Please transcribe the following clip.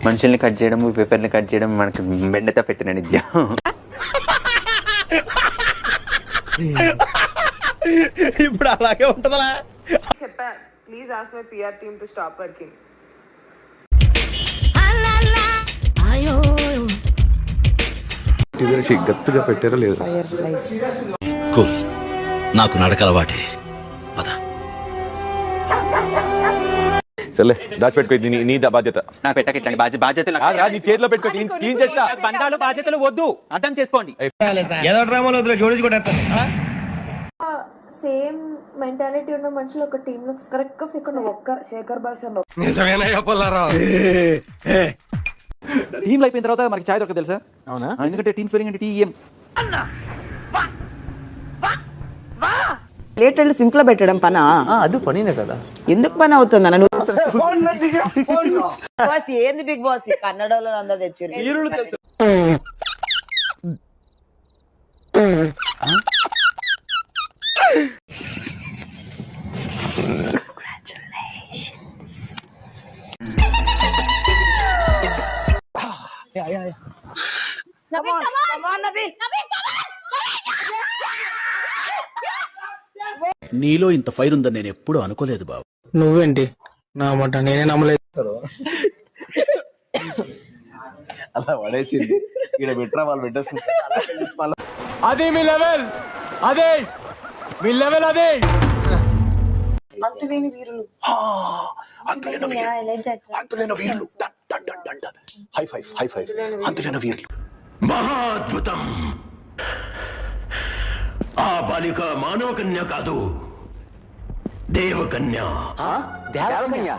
మనుషుల్ని కట్ చేయడం, పేపర్ని కట్ చేయడం మనకి మెండతో పెట్టిన నిద్య. ఇప్పుడు అలాగే ఉంటుందా? చెప్పా, please ask my PR team to stop working. గట్టిగా పెట్టారో లేదు. కూల్, నాకు నడకలవాటే. పద. సర్లే దాచిపెట్టుకో, నీ బాధ్యత. నాకు పెట్టక ఇట్లాంటి బాధ్యతలు నీ చేతిలో పెట్టుకో, క్లీన్ చేస్తా. బంధాలు బాధ్యతలు వద్దు, అర్థం చేసుకోండి. ఏదో డ్రామాలో వద్దులే, జోడించుకుంటా. సేమ్ మెంటాలిటీ ఉన్న మనుషులు ఒక టీమ్ లో కరెక్ట్ గా ఫిక్ ఒక్క శేఖర్ భాషలో టీంలో అయిపోయిన తర్వాత మనకి ఛాయ్ దొరకదు తెలుసా? అవునా? ఎందుకంటే టీమ్ స్పెల్లింగ్ అంటే టీఎం. లేట్ సింక్ లో పెట్టడం పనా? అది పనినే కదా. ఎందుకు పని అవుతుంది అన్న? బాస్ ఏంది బిగ్ బాస్ కన్నడలో అందరూ తెచ్చారు. నీలో ఇంత ఫైర్ ఉందని నేను ఎప్పుడు అనుకోలేదు బాబు. నువ్వేంటి నా మాట నేనే నమ్మలేదు. అలా పడేసింది ఇక్కడ పెట్టరా, వాళ్ళు పెట్టేసుకుంటారు. అదే మీ లెవెల్, అదే మీ లెవెల్, అదే అంతులేని వీరులు. అంతులేని వీరులు. High five, high five. అంతులేని వీరులు. మహాద్భుతం. ఆ బాలిక మానవ కన్య కాదు, దేవకన్య. దేవకన్య.